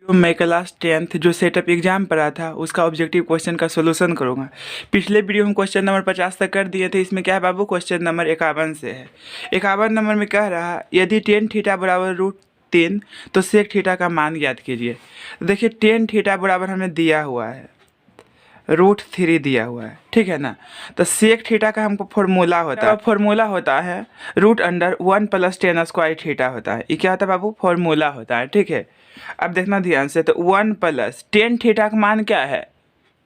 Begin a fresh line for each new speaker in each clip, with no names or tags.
जो मैं class 10th जो सेटअप एग्जाम पढ़ा था उसका ऑब्जेक्टिव क्वेश्चन का सोल्यूशन करूंगा। पिछले वीडियो में क्वेश्चन नंबर 50 तक कर दिए थे। इसमें क्या है बाबू, क्वेश्चन नंबर 51 से है। 51 नंबर में कह रहा यदि टेन थीटा बराबर √3 तो सेक थीटा का मान ज्ञात कीजिए। तो देखिए टेन थीटा बराबर हमें दिया हुआ है, √3 दिया हुआ है, ठीक है ना। तो सेक थीटा का हमको फॉर्मूला होता है, फॉर्मूला होता है √1 + tan स्क्वायर थीटा होता है। ये क्या होता है बाबू, फॉर्मूला होता है, ठीक है। अब देखना ध्यान से, तो 1 + tan थीटा का मान क्या है,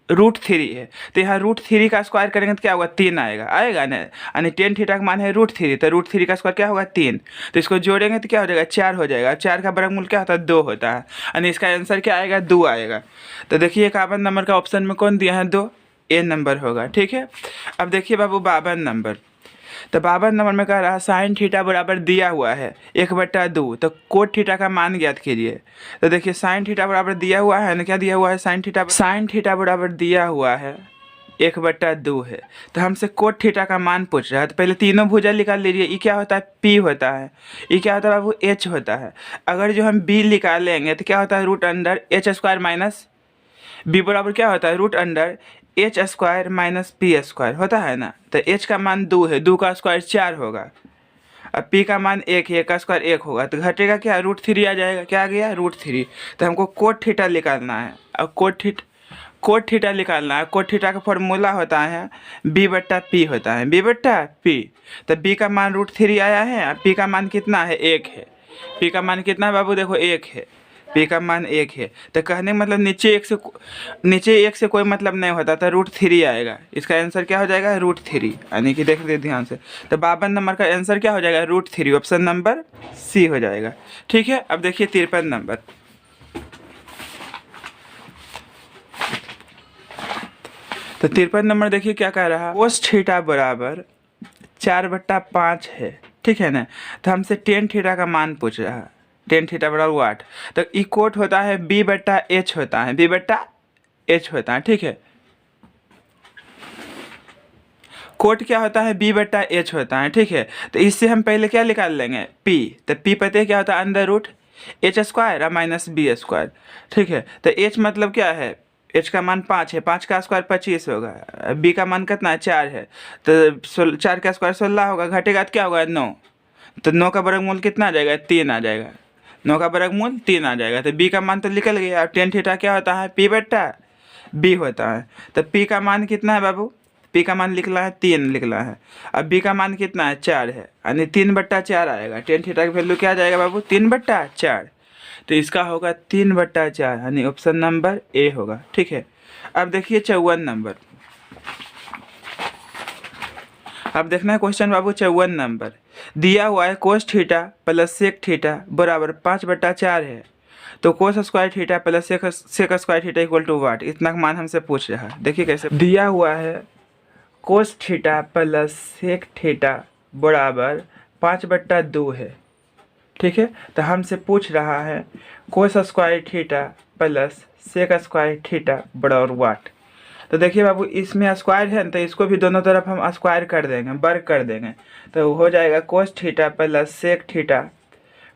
√3 है। तो यहाँ √3 का स्क्वायर करेंगे तो क्या होगा, 3 आएगा ना। यानी tan थीटा का मान है √3, तो √3 का स्क्वायर क्या होगा, 3। तो इसको जोड़ेंगे तो क्या हो जाएगा, 4 हो जाएगा। 4 का वर्गमूल क्या होता है, 2 होता है। यानी इसका आंसर क्या आएगा, 2 आएगा। तो देखिए 51 नंबर का ऑप्शन में कौन दिया है, 2, ए नंबर होगा, ठीक है। अब देखिए बाबू 52 नंबर, तो 52 नंबर में कह रहा है साइन थीटा बराबर दिया हुआ है 1/2, तो कोट थीटा का मान ज्ञात कीजिए। तो देखिए साइन थीटा बराबर दिया हुआ है ना, क्या दिया हुआ है, साइन थीटा बराबर दिया हुआ है 1/2 है। तो हमसे कोट थीटा का मान पूछ रहा है। तो पहले तीनों भुजा निकाल लीजिए। ये क्या होता है, पी होता है। ये क्या होता है बाबू, एच होता है। अगर जो हम बी निकाल लेंगे तो क्या होता है, √h² - बी बराबर क्या होता है, √h² - p² होता है ना। तो h का मान 2 है, 2 का स्क्वायर 4 होगा। अब p का मान 1 है, 1 का स्क्वायर 1 होगा। तो घटेगा क्या, √3 आ जाएगा। क्या आ गया, √3। तो हमको कोट थीटा निकालना है। अब कोट थीटा निकालना है। कोट थीटा का फॉर्मूला होता है b/p होता है, b/p। तो b का मान √3 आया है, p का मान कितना है, 1 है। p का मान कितना है बाबू, देखो 1 है, p का मान 1 है। तो कहने का मतलब नीचे 1 से कोई मतलब नहीं होता, तो √3 आएगा। इसका आंसर क्या हो जाएगा, √3। यानी कि देख लीजिए ध्यान से, तो 52 नंबर का आंसर क्या हो जाएगा, √3, ऑप्शन नंबर सी हो जाएगा, ठीक है। अब देखिए 53 नंबर, तो 53 नंबर देखिए क्या कह रहा है, कोस थीटा बराबर 4/5 है, ठीक है ना। तो हमसे टेन थीटा का मान पूछ रहा है, टेन थीटा बराबर वाट। तो ई कोट होता है b/h होता है, b/h होता है, ठीक है। कोट क्या होता है, b/h होता है, ठीक है। तो इससे हम पहले क्या निकाल लेंगे, p। तो p पता है क्या होता है, √h² - b², ठीक है। तो h मतलब क्या है, h का मान 5 है, 5 का स्क्वायर 25 होगा। b का मान कितना है, 4 है। तो 4 का स्क्वायर 16 होगा, घटेगा तो क्या होगा, 9। तो 9 का वर्गमूल कितना आ जाएगा, 3 आ जाएगा। 9 का वर्गमूल 3 आ जाएगा। तो b का मान तो निकल गया। अब टेन थीटा क्या होता है, p/b होता है। तो p का मान कितना है बाबू, p का मान लिखना है 3 लिखना है। अब b का मान कितना है, 4 है, यानी 3/4 आएगा। टेन थीटा की वैल्यू क्या आ जाएगा बाबू, 3/4। तो इसका होगा 3/4, यानी ऑप्शन नंबर ए होगा, ठीक है। अब देखिए 54 नंबर, अब देखना है क्वेश्चन बाबू 54 नंबर। दिया हुआ है cos theta plus sec theta बराबर 5/4 है। तो cos square theta plus sec square theta equal to what, इतना मान हमसे पूछ रहा है। देखिए कैसे दिया हुआ है, cos theta plus sec theta बराबर 5/2 है, ठीक है। तो हमसे पूछ रहा है cos square theta plus sec square theta बराबर वाट। तो देखिए बाबू इसमें स्क्वायर है ना, तो इसको भी दोनों तरफ हम स्क्वायर कर देंगे, वर्ग कर देंगे। तो हो जाएगा cos theta plus sec theta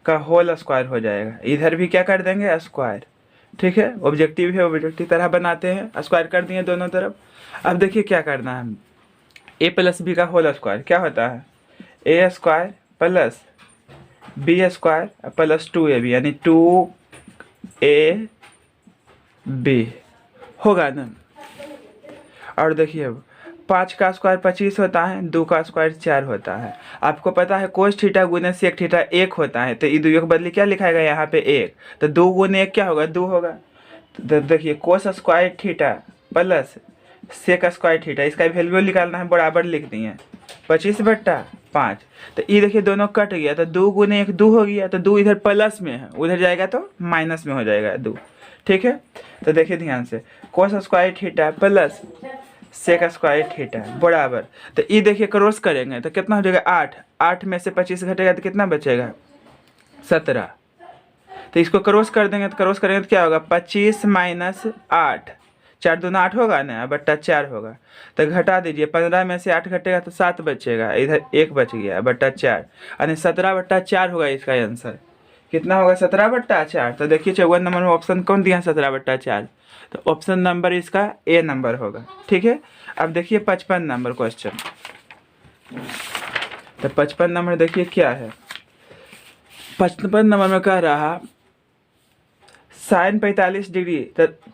का होल स्क्वायर हो जाएगा। इधर भी क्या कर देंगे, स्क्वायर, ठीक है। ऑब्जेक्टिव है, ऑब्जेक्टिव तरह बनाते हैं, स्क्वायर कर दिए दोनों तरफ। अब देखिए क्या करना है, a + b का होल स्क्वायर क्या होता है, a² + b² + 2ab, यानी 2ab होगा ना। और देखिए अब 5 का स्क्वायर 25 होता है, 2 का स्क्वायर 4 होता है। आपको पता है कोस थीटा गुने सेक थीटा 1 होता है। तो ये 2 के बदले क्या लिखाएगा यहाँ पे 1। तो 2 गुने 1 क्या होगा, 2 होगा। तो देखिए cos square theta plus sec square theta, इसका वैल्यू निकालना है, बराबर लिख दिए 25/5। तो ये देखिए दोनों कट गया, तो 2 गुने 1 2 हो गया। तो 2 इधर प्लस में है, उधर जाएगा तो माइनस में हो जाएगा 2, ठीक है। तो देखिए ध्यान से, cos square theta plus sec square theta बराबर, तो ये देखिए क्रॉस करेंगे तो कितना हो जाएगा, 8। 8 में से 25 घटेगा तो कितना बचेगा, 17। तो इसको क्रॉस कर देंगे, तो क्रॉस करेंगे तो क्या होगा, 25 - 8, 4 दूना 8 होगा ना, बट्टा 4 होगा। तो घटा दीजिए, 15 में से 8 घटेगा तो 7 बचेगा, इधर 1 बच गया बट्टा 4, यानी 17/4 होगा इसका आंसर। कितना होगा 17/4। तो देखिए 54 नंबर में ऑप्शन कौन दिया है 17/4, तो ऑप्शन नंबर इसका ए नंबर होगा। ठीक है, अब देखिए 55 नंबर क्वेश्चन। तो 55 नंबर देखिए क्या है, 55 नंबर में कह रहा sine 45 degree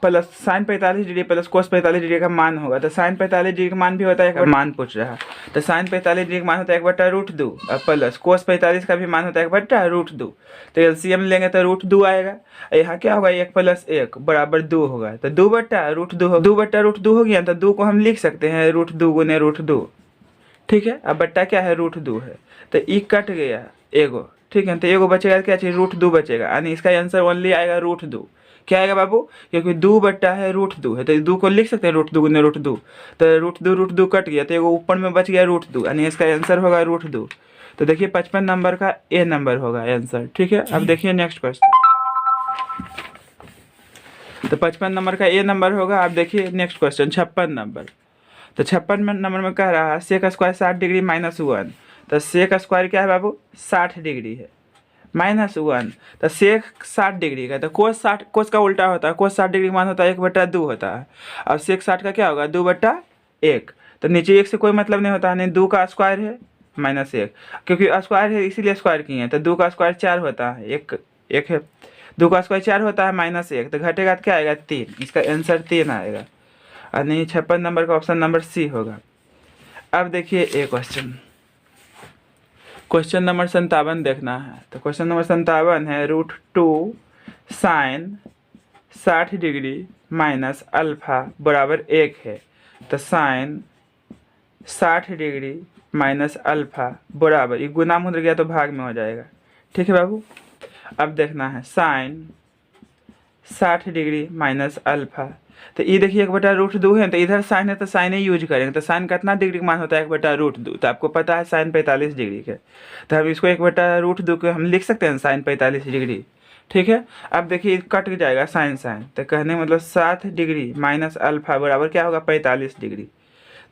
plus sine 45 degree plus cos 45 degree का मान होगा। तो साइन 45 डिग्री का मान भी होता है, मान पूछ रहा है। तो साइन 45 डिग्री का मान होता है 1/√2 और प्लस कोस 45 का भी मान होता है 1/√2। तो एलसीएम लेंगे तो √2 आएगा। यहाँ क्या होगा 1 + 1 बराबर 2 होगा। तो 2/√2 हो 2/√2 हो गया। तो 2 को हम लिख सकते हैं √2 गुने √2। ठीक है, अब बट्टा क्या है √2 है। तो ई कट गया एगो, ठीक है। तो एगो बचेगा क्या चीज √2 बचेगा, यानी इसका आंसर ओनली आएगा √2। क्या आएगा बाबू, क्योंकि 2 बट्टा है √2 है, तो 2 को लिख सकते हैं √2 गुने √2। तो √2 कट गया, तो एगो ऊपर में बच गया √2, यानी इसका आंसर होगा √2। तो देखिए 55 नंबर का ए नंबर होगा आंसर। ठीक है, अब देखिए नेक्स्ट क्वेश्चन। तो 55 नंबर का ए नंबर होगा। अब देखिए नेक्स्ट क्वेश्चन 56 नंबर। तो 56 नंबर में कह रहा है सेक स्क्वायर 60 डिग्री -1। तो सेक स्क्वायर क्या है बाबू 60 डिग्री है -1। तो सेक 60 डिग्री का, तो कोस का उल्टा होता है, कोस 60 डिग्री मान होता है 1/2 होता है। अब सेक 60 का क्या होगा 2/1। तो नीचे 1 से कोई मतलब नहीं होता है, नहीं 2 का स्क्वायर है -1, क्योंकि स्क्वायर है इसीलिए स्क्वायर किए हैं। तो 2 का स्क्वायर 4 होता है, एक है 2 का स्क्वायर 4 होता है -1, तो घटेगा तो क्या आएगा 3। इसका आंसर 3 आएगा, और नहीं 56 नंबर का ऑप्शन नंबर सी होगा। अब देखिए ए क्वेश्चन नंबर 57 देखना है। तो क्वेश्चन नंबर 57 है √2 साइन 60 डिग्री माइनस अल्फा बराबर 1 है। तो साइन 60 डिग्री माइनस अल्फा बराबर, ये गुना मुद्र गया तो भाग में हो जाएगा। ठीक है बाबू, अब देखना है साइन 60 डिग्री माइनस अल्फा। तो ये देखिए 1/√2 है, तो इधर साइन है तो साइन ही यूज करेंगे। तो साइन कितना डिग्री का मान होता है 1/√2, तो आपको पता है साइन 45 डिग्री के, तो हम इसको 1/√2 को हम लिख सकते हैं साइन 45 डिग्री। ठीक है, अब देखिए कट जाएगा साइन साइन, तो कहने मतलब 60 डिग्री माइनस अल्फा बराबर क्या होगा 45 डिग्री।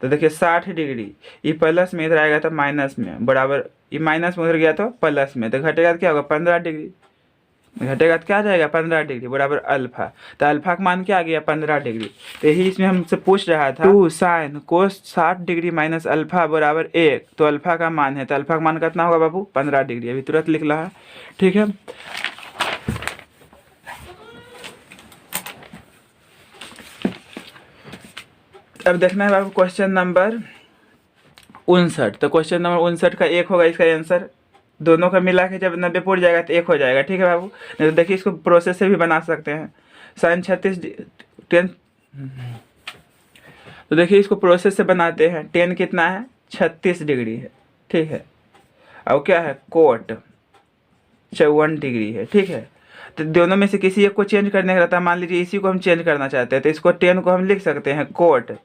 तो देखिए 60 डिग्री, ये प्लस में इधर आएगा तो माइनस में बराबर, ये माइनस में उधर गया तो प्लस में, तो घटेगा तो क्या होगा 15 डिग्री, घटेगा तो क्या आ जाएगा 15 डिग्री बराबर अल्फा। तो अल्फा का मान क्या आ गया 15 डिग्री। तो यही इसमें हमसे पूछ रहा था 2 sine cos 60 degree minus alpha बराबर 1। तो अल्फा का मान है, तो अल्फा का मान कितना होगा बाबू 15 डिग्री, अभी तुरंत लिख रहा है। ठीक है, अब देखना है बाबू क्वेश्चन नंबर 59। तो क्वेश्चन नंबर 59 का 1 होगा इसका आंसर। दोनों का मिला के जब 90 पूर जाएगा तो 1 हो जाएगा। ठीक है बाबू, नहीं तो देखिए इसको प्रोसेस से भी बना सकते हैं। साइन 36 10, तो देखिए इसको प्रोसेस से बनाते हैं। 10 कितना है 36 डिग्री है। ठीक है, अब क्या है कोट 54 डिग्री है। ठीक है, तो दोनों में से किसी एक को चेंज करने का रहता है। मान लीजिए इसी को हम चेंज करना चाहते हैं, तो इसको 10 को हम लिख सकते हैं कोट,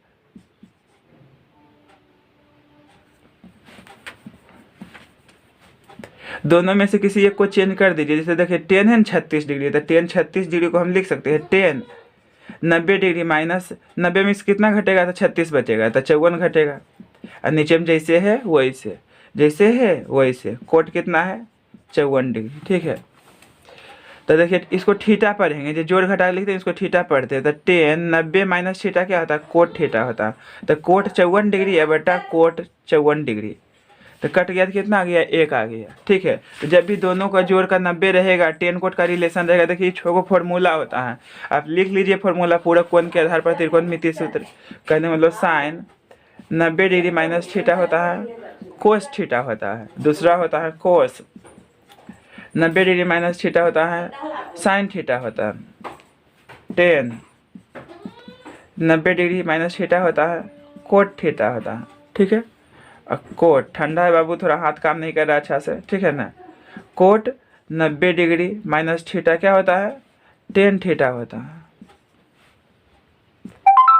दोनों में से किसी एक को चेंज कर दीजिए। जैसे देखिए 10 है 36 डिग्री, तो 10 36 डिग्री को हम लिख सकते हैं 10 90 डिग्री माइनस 90 में से कितना घटेगा तो 36 बचेगा, तो 54 घटेगा। और नीचे में जैसे है वैसे, जैसे है वैसे, कोट कितना है 54 डिग्री। ठीक है, तो देखिए इसको थीटा पढ़ेंगे, जो जोड़ घटा लिखते हैं इसको थीटा पढ़ते हैं। तो 10 90 माइनस थीटा क्या होता है कोट थीटा होता है। तो कोट 54 डिग्री है बेटा, कोट 54 डिग्री। तो कट गया तो कितना आ गया 1 आ गया। ठीक है, तो जब भी दोनों का जोड़ का 90 रहेगा, 10 कोट का रिलेशन रहेगा। देखिए छोको फॉर्मूला होता है, आप लिख लीजिए फॉर्मूला पूरा कोण के आधार पर त्रिकोणमितीय सूत्र। कहने मतलब साइन 90 डिग्री माइनस थीटा होता है कोस थीटा होता है, दूसरा होता है कोस 90 डिग्री माइनस थीटा होता है साइन थीटा होता है। 10 90 डिग्री माइनस थीटा होता है कोट थीटा होता है। ठीक है, कोट ठंडा है बाबू, थोड़ा हाथ काम नहीं कर रहा अच्छा से। ठीक है ना, कोट 90 डिग्री माइनस थीटा क्या होता है 10 थीटा होता है।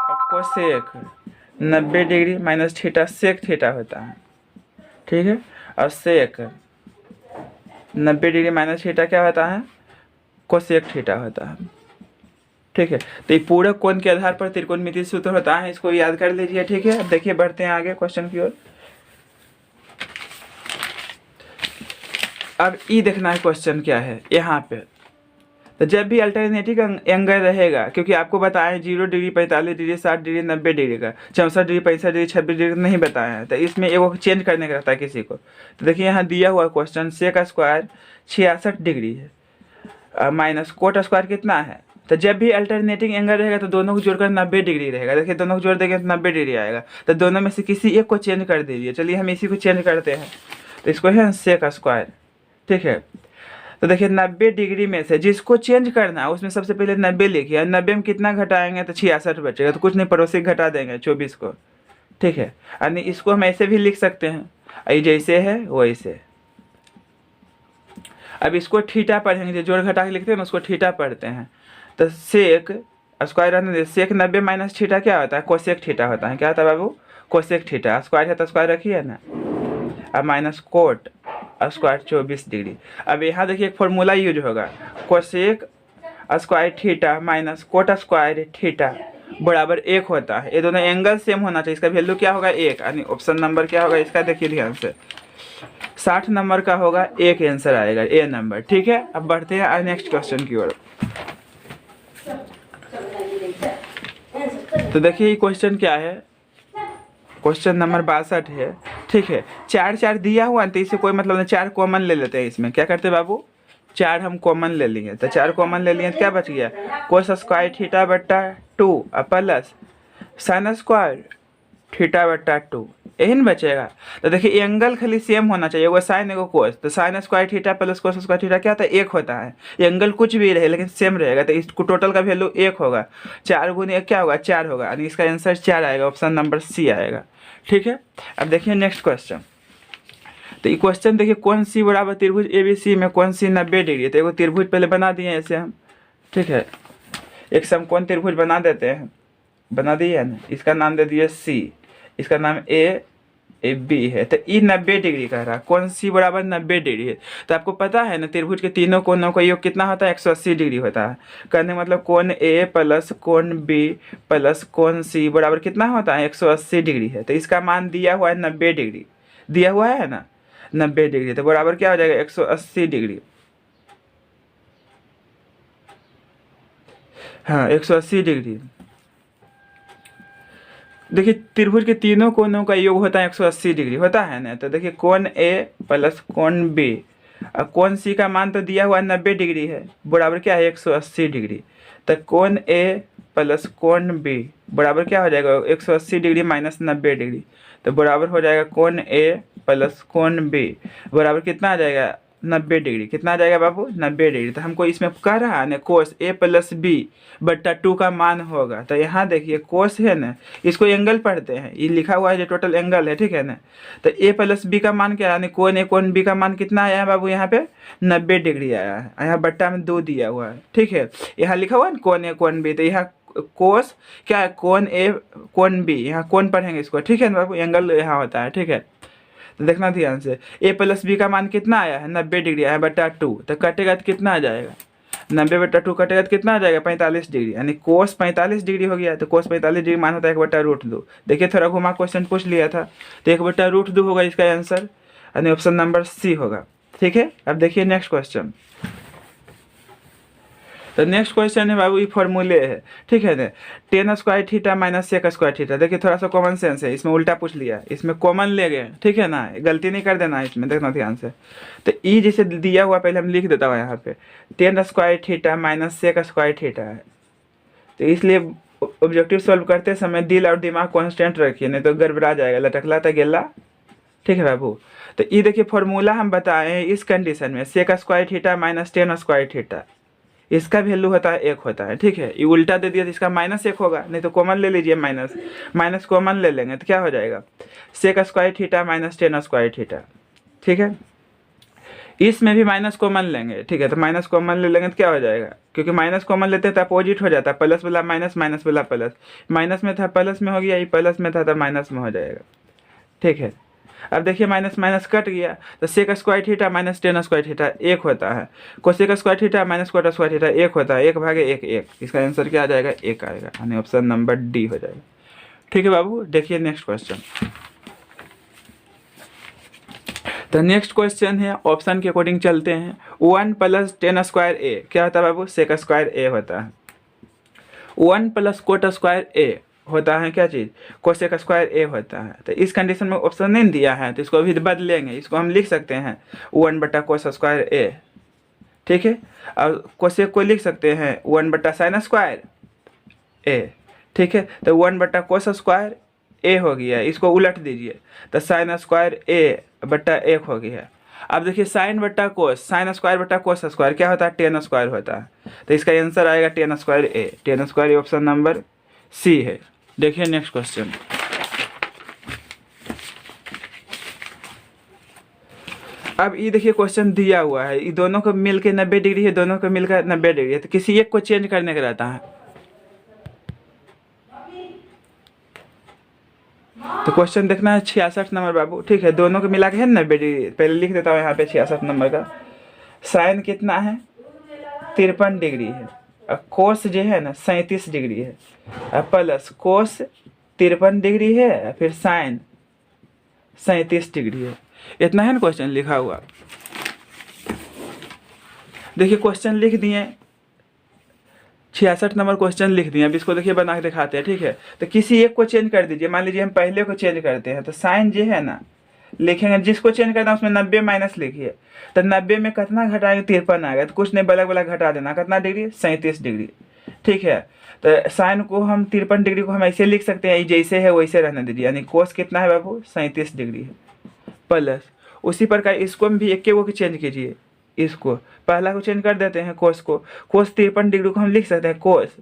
और cosec 90 degree minus theta sec theta होता है। ठीक है, और सेक 90 डिग्री माइनस थीटा क्या होता है कोसेक थीटा होता है। ठीक है, तो ये पूरे कोण के आधार पर त्रिकोणमितीय सूत्र होता है, इसको याद कर लीजिए। ठीक है, अब देखिए बढ़ते हैं आगे क्वेश्चन की ओर। अब ई देखना है क्वेश्चन क्या है यहाँ पे। तो जब भी अल्टरनेटिव एंगल रहेगा, क्योंकि आपको बताएं 0 डिग्री, 45 डिग्री, 60 डिग्री, 90 डिग्री का, 64 डिग्री, 65 डिग्री, 26 डिग्री नहीं बताया है, तो इसमें एगो चेंज करने का रहता है किसी को। तो देखिए यहाँ दिया हुआ क्वेश्चन सेक स्क्वायर 66 डिग्री है माइनस कोट स्क्वायर कितना है। तो जब भी अल्टरनेटिंग एंगल रहेगा तो दोनों को जोड़कर 90 डिग्री रहेगा। देखिए दोनों को जोड़ देंगे तो 90 डिग्री आएगा। तो दोनों में से किसी एक को चेंज कर दीजिए। चलिए हम इसी को चेंज करते हैं, तो इसको है सेक स्क्वायर, ठीक है। तो देखिए 90 डिग्री में से जिसको चेंज करना है उसमें सबसे पहले 90 लिखिए। 90 में कितना घटाएंगे तो 66 बचेगा, तो कुछ नहीं पड़ोसी घटा देंगे 24 को, ठीक है। यानी इसको हम ऐसे भी लिख सकते हैं, ये जैसे है वैसे। अब इसको थीटा पढ़ेंगे, जो जोड़ घटा के लिखते हैं ना उसको थीटा पढ़ते हैं। तो सेक स्क्वायर, सेक 90 माइनस थीटा क्या होता है, कोसेक थीटा होता है। क्या होता है बाबू, कोसेक थीटा। स्क्वायर है तो स्क्वायर रखिए ना, अब माइनस कोट स्क्वायर 24 डिग्री। अब यहाँ देखिए एक फॉर्मूला यूज होगा, cosec square theta minus cot square theta बराबर 1 होता है। ये दोनों एंगल सेम होना चाहिए, इसका वैल्यू क्या होगा 1। यानी ऑप्शन नंबर क्या होगा इसका, देखिए ध्यान से 60 नंबर का होगा 1 आंसर आएगा, ए नंबर, ठीक है। अब बढ़ते हैं नेक्स्ट क्वेश्चन की ओर। तो देखिए ये क्वेश्चन क्या है, क्वेश्चन नंबर 62 है, ठीक है। 4 4 दिया हुआ तो इससे कोई मतलब नहीं, 4 कॉमन ले लेते हैं। इसमें क्या करते हैं बाबू, 4 हम कॉमन ले लिए, तो 4 कॉमन ले लिए तो क्या बच गया, कोस स्क्वायर थीटा बट्टा 2 प्लस साइन स्क्वायर थीटा बट्टा 2, यही न बचेगा। तो देखिए एंगल खाली सेम होना चाहिए, वो साइन एगो कोस। तो sine square theta plus cos square theta क्या होता है, 1 होता है। एंगल कुछ भी रहे लेकिन सेम रहेगा, तो इसको टोटल का वैल्यू 1 होगा। 4 गुने 1 क्या होगा, 4 होगा, यानी इसका आंसर 4 आएगा, ऑप्शन नंबर सी आएगा, ठीक है। अब देखिए नेक्स्ट क्वेश्चन। तो ये क्वेश्चन देखिए, कौन सी बराबर त्रिभुज ABC में कौन सी 90 डिग्री है। तो एगो त्रिभुज पहले बना दिए ऐसे हम, ठीक है। एक समकोण त्रिभुज बना देते हैं, बना दिए है ना। इसका नाम दे दिए C, इसका नाम AB है। तो ई 90 डिग्री कह रहा है, कौन सी बराबर 90 डिग्री है। तो आपको पता है ना त्रिभुज के तीनों कोनों का योग कितना होता है, 180 डिग्री होता है। कहने मतलब कोण A प्लस कोण B प्लस कोण C बराबर कितना होता है, 180 डिग्री है। तो इसका मान दिया हुआ है 90 डिग्री, दिया हुआ है ना 90 डिग्री, तो बराबर क्या हो जाएगा 180 डिग्री। हाँ 180 डिग्री। देखिए त्रिभुज के तीनों कोनों का योग होता है 180 डिग्री होता है ना। तो देखिए कोण A प्लस कोण B और कोण C का मान तो दिया हुआ 90 डिग्री है, बराबर क्या है 180 डिग्री। तो कोण A प्लस कोण B बराबर क्या हो जाएगा 180 डिग्री माइनस 90 डिग्री। तो बराबर हो जाएगा कोण A प्लस कोण B बराबर कितना आ जाएगा 90 डिग्री। कितना आ जाएगा बाबू 90 डिग्री। तो हमको इसमें कह रहा है ना कोस A प्लस B बट्टा 2 का मान होगा। तो यहाँ देखिए कोस है ना, इसको एंगल पढ़ते हैं, ये लिखा हुआ है जो टोटल एंगल है, ठीक है ना। तो A प्लस B का मान क्या है, कोण A कोण B का मान कितना आया है बाबू, यहाँ पे 90 डिग्री आया है। यहाँ बट्टा में 2 दिया हुआ है, ठीक है। यहाँ लिखा हुआ है कोण A कोण B, तो यहाँ कोस क्या है कोण A कोण B, यहाँ कोण पढ़ेंगे इसको, ठीक है ना बाबू, एंगल यहाँ होता है, ठीक है। तो देखना ध्यान से, A प्लस B का मान कितना आया है 90 डिग्री आया बट्टा 2, तो कटेगा तो कितना आ जाएगा 90 बट्टा 2 कटेगा तो कितना आ जाएगा 45 डिग्री, यानी कोस 45 डिग्री हो गया। तो कोस 45 डिग्री मान होता है 1/√2। देखिए थोड़ा घुमा क्वेश्चन पूछ लिया था, तो 1/√2 होगा इसका आंसर, यानी ऑप्शन नंबर C होगा, ठीक है। अब देखिए नेक्स्ट क्वेश्चन। तो नेक्स्ट क्वेश्चन है बाबू, ये फॉर्मूले है, ठीक है ना। Tan square theta minus sec square theta. देखिए थोड़ा सा कॉमन सेंस है, इसमें उल्टा पूछ लिया, इसमें कॉमन ले गए, ठीक है ना, गलती नहीं कर देना इसमें, देखना ध्यान से। तो ई जैसे दिया हुआ पहले हम लिख देता हूँ यहाँ पे, tan square theta minus sec square theta है। तो इसलिए ऑब्जेक्टिव सॉल्व करते समय दिल और दिमाग कॉन्स्टेंट रखिए, नहीं तो गड़बड़ा जाएगा, लटकला तो गेला, ठीक है बाबू। तो ये देखिए फॉर्मूला हम बताए इस कंडीशन में, sec square theta minus tan square theta, इसका वैल्यू होता है 1 होता है, ठीक है। ये उल्टा दे दिया तो इसका -1 होगा, नहीं तो कॉमन ले लीजिए, माइनस कॉमन ले लेंगे तो क्या हो जाएगा sec square theta minus tan square theta, ठीक है। इसमें भी माइनस कॉमन लेंगे, ठीक है। तो माइनस कॉमन ले लेंगे तो क्या हो जाएगा, क्योंकि माइनस कॉमन लेते हैं तो अपोजिट हो जाता है, प्लस वाला माइनस, माइनस वाला प्लस, माइनस में था प्लस में हो गया, ये प्लस में था तो माइनस में हो जाएगा, ठीक है। अब देखिए माइनस माइनस कट गया, तो sec square theta minus tan square theta 1 होता है, cosec square theta minus cot square theta 1 होता है, 1/1 1। इसका आंसर क्या आ जाएगा 1 आएगा, यानी ऑप्शन नंबर डी हो जाएगा, ठीक है बाबू। देखिए नेक्स्ट क्वेश्चन। तो नेक्स्ट क्वेश्चन है, ऑप्शन के अकॉर्डिंग चलते हैं। 1 + tan स्क्वायर ए क्या होता है बाबू? सेक स्क्वायर ए होता है। 1 + कोट स्क्वायर ए होता है क्या चीज़? कोसेक स्क्वायर ए होता है। तो इस कंडीशन में ऑप्शन नहीं दिया है तो इसको अभी बदलेंगे। इसको हम लिख सकते हैं 1/कोस स्क्वायर ए, ठीक है। और कोसेक को लिख सकते हैं 1/साइन स्क्वायर ए, ठीक है। तो 1/कोस स्क्वायर ए हो गया, इसको उलट दीजिए तो साइन स्क्वायर ए बट्टा 1 हो गया। अब देखिए साइन बट्टा कोस, साइन स्क्वायर बट्टा कोस स्क्वायर क्या होता है? tan स्क्वायर होता है। तो इसका आंसर आएगा tan square A. tan square option number C है। देखिए नेक्स्ट क्वेश्चन। अब ये देखिए क्वेश्चन दिया हुआ है, ये दोनों को मिल के 90 डिग्री है, दोनों को मिलकर 90 डिग्री है। तो किसी एक को चेंज करने का रहता है। तो क्वेश्चन देखना है 66 नंबर बाबू, ठीक है। दोनों को मिला के है 90 डिग्री। पहले लिख देता हूँ यहाँ पे 66 नंबर का। साइन कितना है? 53 डिग्री है। और कोस जो है ना 37 डिग्री है। और प्लस कोस 53 डिग्री है, फिर साइन 37 डिग्री है। इतना है ना क्वेश्चन लिखा हुआ। देखिए क्वेश्चन लिख दिए, 66 नंबर क्वेश्चन लिख दिए। अब इसको देखिए बना के दिखाते हैं, ठीक है। तो किसी एक को चेंज कर दीजिए। मान लीजिए हम पहले को चेंज करते हैं तो साइन जो है ना लिखेंगे, जिसको चेंज करना है उसमें 90 माइनस लिखिए। तो 90 में कितना घटाएंगे? 53 आएगा। तो कुछ नहीं, बलग बलग घटा देना। कितना डिग्री? 37 डिग्री, ठीक है। तो साइन को हम 53 डिग्री को हम ऐसे लिख सकते हैं, जैसे है वैसे रहने दीजिए। यानी कोस कितना है बाबू? 37 डिग्री है। प्लस उसी प्रकार इसको भी एक को चेंज कीजिए। इसको पहला को चेंज कर देते हैं, कोस को। कोस 53 डिग्री को हम लिख सकते हैं कोस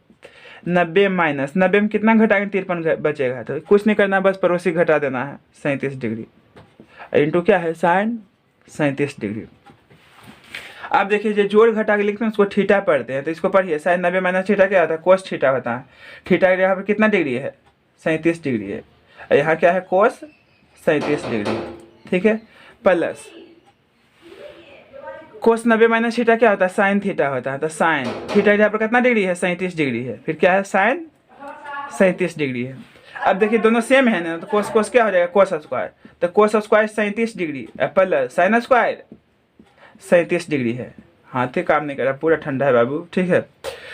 90 माइनस 90 में कितना घटाएंगे? 53 बचेगा। तो कुछ नहीं करना, बस पड़ोसी घटा देना है 37 डिग्री इंटू क्या है? Sine 37 degree. अब देखिए जो जोड़ घटा के लिखते हैं उसको थीटा पढ़ते हैं। तो इसको पढ़िए, साइन 90 माइनस थीटा क्या होता है? कोस थीटा होता है। थीटा यहाँ पर कितना डिग्री है? 37 डिग्री है। यहाँ क्या है? कोस 37 डिग्री, ठीक है। प्लस कोस 90 माइनस थीटा क्या होता है? साइन थीटा होता है। तो साइन थीटा यहाँ पर कितना डिग्री है? 37 डिग्री है। फिर क्या है? साइन 37 डिग्री है। अब देखिए दोनों सेम है ना, तो कोस कोस क्या हो जाएगा? Cos square. तो cos square 37 degree plus sine square 37 degree है। हाथ ही काम नहीं कर रहा, पूरा ठंडा है बाबू, ठीक है।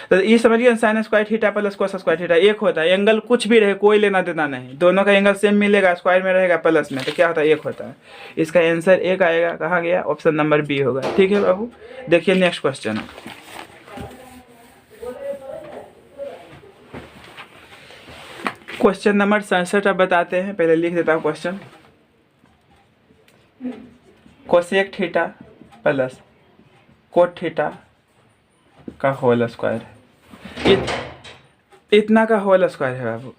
तो ये समझिए sine square theta plus cos square theta एक होता है। एंगल कुछ भी रहे, कोई लेना देना नहीं, दोनों का एंगल सेम मिलेगा। स्क्वायर में रहेगा प्लस में, तो क्या होता है? एक होता है। इसका आंसर एक आएगा। कहाँ गया? ऑप्शन नंबर बी होगा, ठीक है बाबू। देखिए नेक्स्ट क्वेश्चन। क्वेश्चन नंबर 67 अब बताते हैं। पहले लिख देता हूँ question. Cosec theta plus cot theta का होल स्क्वायर, इतना का होल स्क्वायर है बाबू।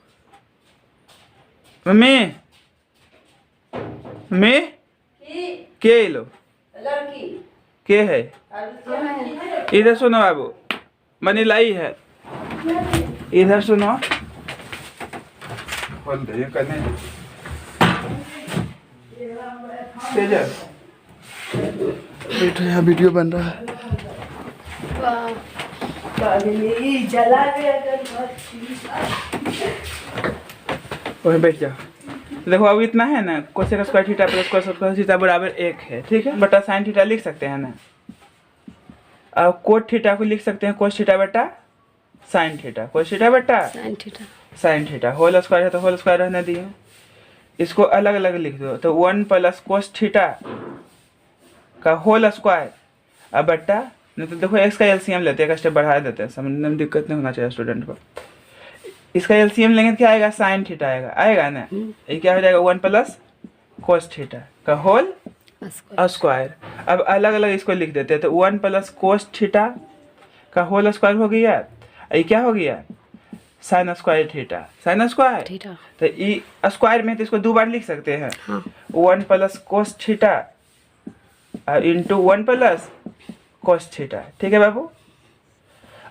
मम्मी मम्मी के लो के है? इधर सुनो बाबू, मनी लाई है, इधर सुनो। खोल दे ये करने बैठो, यहाँ वीडियो बन रहा है। वहीं बैठ जाओ। देखो अब इतना है ना, cosec square theta plus cos square theta बराबर 1 है, ठीक है। बटा साइन थीटा लिख सकते हैं ना। अब कोट थीटा को लिख सकते हैं कोस थीटा बटा साइन थीटा, कोस थीटा बटा साइन थीटा। होल स्क्वायर है तो होल स्क्वायर रहने दिए। इसको अलग अलग लिख दो तो 1 प्लस कोस थीटा का होल स्क्वायर अब बट्टा, नहीं तो देखो एक्स का एलसीएम लेते हैं, एक स्टेप बढ़ा देते हैं, समझने में दिक्कत नहीं होना चाहिए स्टूडेंट को। इसका एलसीएम लेंगे तो क्या आएगा? साइन थीटा आएगा ना। ये क्या हो जाएगा? 1 प्लस कोस थीटा का होल स्क्वायर। अब अलग अलग इसको लिख देते हैं तो 1 प्लस कोस थीटा का होल स्क्वायर हो गया। ये क्या हो गया? Sine square theta, sine square. तो ये स्क्वायर में तो इसको 2 बार लिख सकते हैं। 1 plus cos theta into 1 plus cos theta, ठीक है बाबू।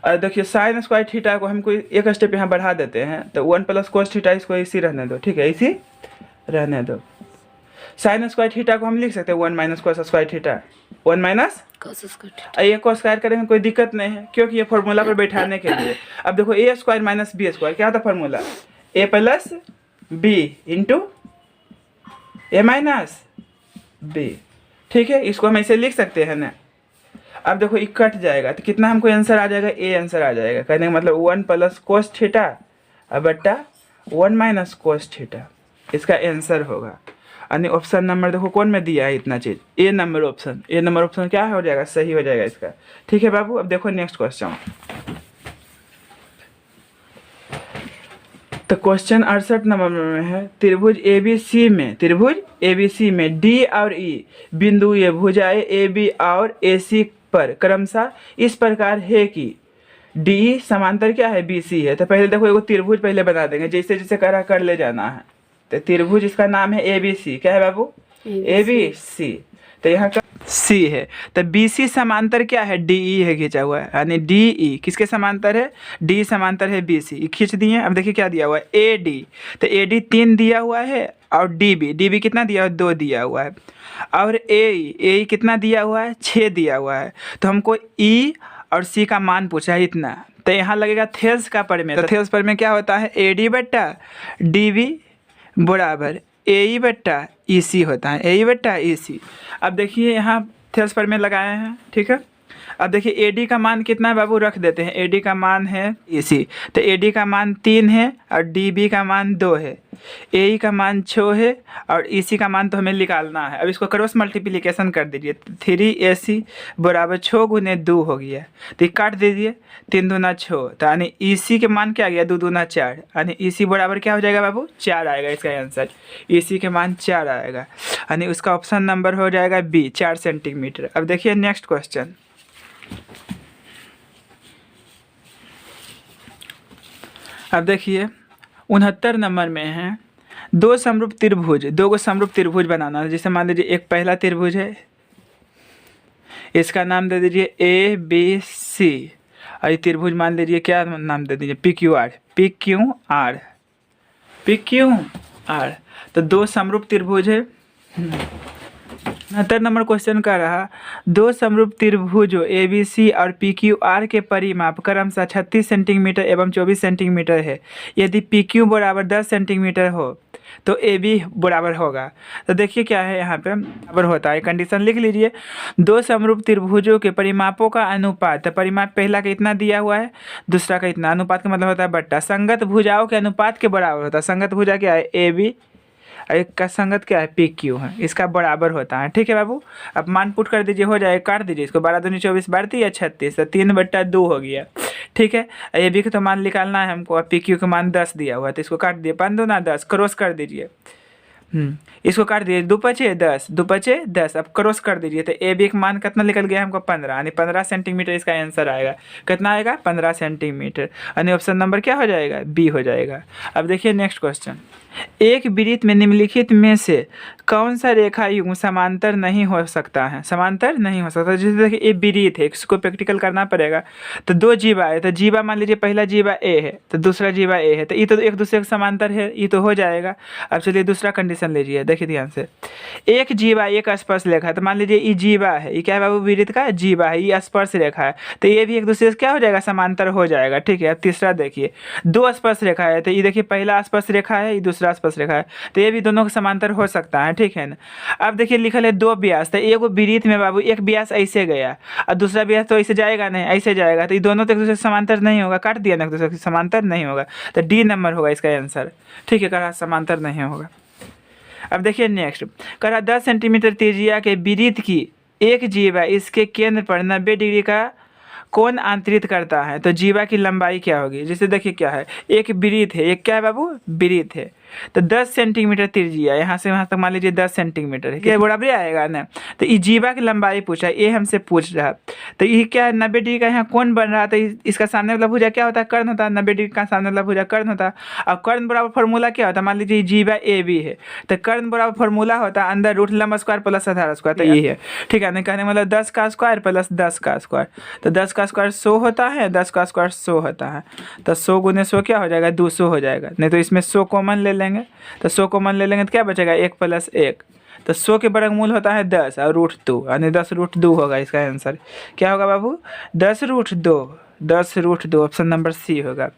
और देखिए साइन स्क्वायर थीटा को हमको एक स्टेप यहाँ बढ़ा देते हैं तो 1 प्लस कोस थीटा, इसको इसी रहने दो, ठीक है, इसी रहने दो। साइन स्क्वायर थीटा को हम लिख सकते हैं 1 minus cos square theta, 1 minus cos square. ये को स्क्वायर करेंगे कोई दिक्कत नहीं है, क्योंकि ये फॉर्मूला पर बैठाने के लिए। अब देखो ए स्क्वायर माइनस बी स्क्वायर क्या होता है फॉर्मूला? ए प्लस बी इंटू ए माइनस बी। ठीक है, इसको हम ऐसे लिख सकते हैं ना। अब देखो ये कट जाएगा तो कितना हमको आंसर आ जाएगा, ए आंसर आ जाएगा। कहने का मतलब 1 प्लस कोस थीटा बट्टा 1 माइनस कोस थीटा इसका आंसर होगा। यानी ऑप्शन नंबर देखो कौन में दिया है इतना चीज़, ए नंबर ऑप्शन। ए नंबर ऑप्शन क्या हो जाएगा, सही हो जाएगा इसका। ठीक है बाबू, अब देखो नेक्स्ट क्वेश्चन। तो क्वेश्चन 68 नंबर में है, त्रिभुज ABC में डी और ई बिंदु ये भुजाएं AB और AC पर क्रमशः इस प्रकार है कि डी समांतर क्या है, BC है। तो पहले देखो एगो त्रिभुज पहले बना देंगे, जैसे जैसे करा कर ले जाना है। तो त्रिभुज इसका नाम है ABC, क्या है बाबू, ABC। तो यहाँ का C है, तो BC समांतर क्या है, DE है खींचा हुआ है। यानी DE किसके समांतर है, D समांतर है BC, खींच दिए। अब देखिए क्या दिया हुआ है, AD। तो AD 3 दिया हुआ है और DB कितना दिया हुआ है, 2 दिया हुआ है। और AE कितना दिया हुआ है, 6 दिया हुआ है। तो हमको E और C का मान पूछा है इतना। तो यहाँ लगेगा थेल्स का प्रमेय। तो थेल्स प्रमेय क्या होता है, AD बट्टा DB बराबर AE बट्टा EC होता है, AE बट्टा EC। अब देखिए यहाँ थेल्स प्रमेय लगाए हैं, ठीक है। अब देखिए AD का मान कितना है बाबू, रख देते हैं। AD का मान है EC, तो AD का मान 3 है और DB का मान 2 है, AE का मान 6 है और EC का मान तो हमें निकालना है। अब इसको क्रॉस मल्टीप्लिकेशन कर दीजिए, 3AC बराबर 6 गुने 2 हो गया। तो ये काट दीजिए, 3 दूना 6, तो यानी EC के मान क्या आ गया, 2 दूना 4। यानी EC बराबर क्या हो जाएगा बाबू, 4 आएगा इसका आंसर। EC के मान 4 आएगा, यानी उसका ऑप्शन नंबर हो जाएगा B, 4 सेंटीमीटर। अब देखिए नेक्स्ट क्वेश्चन। अब देखिए 69 नंबर में है, दो गो समरूप त्रिभुज बनाना है। जैसे मान लीजिए एक पहला त्रिभुज है, इसका नाम दे दीजिए ABC, और ये त्रिभुज मान लीजिए क्या नाम दे दीजिए, PQR। तो दो समरूप त्रिभुज है। 69 नंबर क्वेश्चन का रहा, दो समरूप त्रिभुजों ABC और PQR के परिमाप क्रमशः 36 सेंटीमीटर एवं 24 सेंटीमीटर है। यदि PQ बराबर 10 सेंटीमीटर हो तो AB बराबर होगा। तो देखिए क्या है यहाँ पे बराबर होता है, कंडीशन लिख लीजिए। दो समरूप त्रिभुजों के परिमापों का अनुपात, तो परिमाप पहला का इतना दिया हुआ है, दूसरा का इतना। अनुपात का मतलब होता है बट्टा, संगत भुजाओं के अनुपात के बराबर होता है। संगत भुजा क्या है, AB, एक का संगत क्या है, PQ है, इसका बराबर होता है। ठीक है बाबू, अब मान पुट कर दीजिए, हो जाएगा। काट दीजिए इसको, 12 दूनी 24, 12 या 36, तो 3/2 हो गया। ठीक है, ये भी तो मान निकालना है हमको, और PQ का मान 10 दिया हुआ है, तो इसको काट दिए, 5 दूना 10, क्रॉस कर दीजिए। इसको काट दीजिए, 2 पचे 10, 2 पचे 10, अब क्रॉस कर दीजिए। तो AB का मान कितना निकल गया हमको, 15, यानी 15 सेंटीमीटर इसका आंसर आएगा। कितना आएगा, 15 सेंटीमीटर, यानी ऑप्शन नंबर क्या हो जाएगा, B हो जाएगा। अब देखिए नेक्स्ट क्वेश्चन, एक वृत्त में निम्नलिखित में से कौन सा रेखा युग्म समांतर नहीं हो सकता है, समांतर नहीं हो सकता। जैसे देखिए ये वृत्त है, इसको प्रैक्टिकल करना पड़ेगा। तो दो जीवा है, तो जीवा मान लीजिए पहला जीवा A है, तो दूसरा जीवा A है, तो ये तो एक दूसरे के समांतर है, ये तो हो जाएगा। अब चलिए दूसरा कंडीशन लीजिए, देखिए ध्यान से। एक जीवा एक स्पर्श रेखा है, तो मान लीजिए ये जीवा है, ये क्या है बाबू, वृत्त का जीवा है, ये स्पर्श रेखा है, तो ये भी एक दूसरे से क्या हो जाएगा, समांतर हो जाएगा। ठीक है, अब तीसरा देखिए, दो स्पर्श रेखा है, तो ये देखिए पहला स्पर्श रेखा है, ये दूसरा स्पर्श रेखा है, तो ये भी दोनों के समांतर हो सकता है। ठीक है ना। अब देखिए लिखल है दो व्यास, तो एक वृत्त में बाबू एक व्यास ऐसे गया और दूसरा व्यास तो ऐसे जाएगा नहीं, ऐसे जाएगा, तो ये दोनों तो एक दूसरे से समांतर नहीं होगा, काट दिया ना, एक दूसरे से समांतर नहीं होगा, तो D नंबर होगा इसका आंसर। ठीक है, करा समांतर नहीं होगा। अब देखिए नेक्स्ट, करा 10 सेंटीमीटर त्रिज्या के वृत्त की एक जीवा इसके केंद्र पर 90 डिग्री का कोण आंतरित करता है, तो जीवा की लंबाई क्या होगी। जैसे देखिए क्या है, एक वृत्त है, एक क्या है बाबू, वृत्त है, तो 10 सेंटीमीटर त्रिज्या, यहाँ से वहाँ तक मान लीजिए 10 सेंटीमीटर है, क्या बराबर आएगा ना। तो ये जीवा की लंबाई पूछा, ये हमसे पूछ रहा, तो ये क्या है, 90 डिग्री का यहाँ कौन बन रहा, तो इसका सामने वाला भुजा क्या होता है, कर्ण होता है। 90 डिग्री का सामने वाला भुजा कर्ण होता है। अब कर्ण बराबर फॉर्मूला क्या होता है, मान लीजिए जीवा AB है, तो कर्ण बराबर फॉर्मूला होता है अंदर रूट लंबा स्क्वायर प्लस आधार स्क्वायर, तो ये है। ठीक है, कहने मतलब 10 का स्क्वायर प्लस 10 का स्क्वायर, तो 10 का स्क्वायर 100 होता है, 10 का स्क्वायर 100 होता है, तो 100 गुने 100 क्या हो जाएगा, 200 हो जाएगा। नहीं तो इसमें 100 कॉमन ले लेंगे, तो 100 कॉमन ले लेंगे तो क्या बचेगा, 1 + 1, तो 100 के वर्गमूल होता है 10 और √2, यानी 10√2 होगा इसका आंसर। क्या होगा बाबू, 10√2, 10√2, ऑप्शन नंबर C होगा।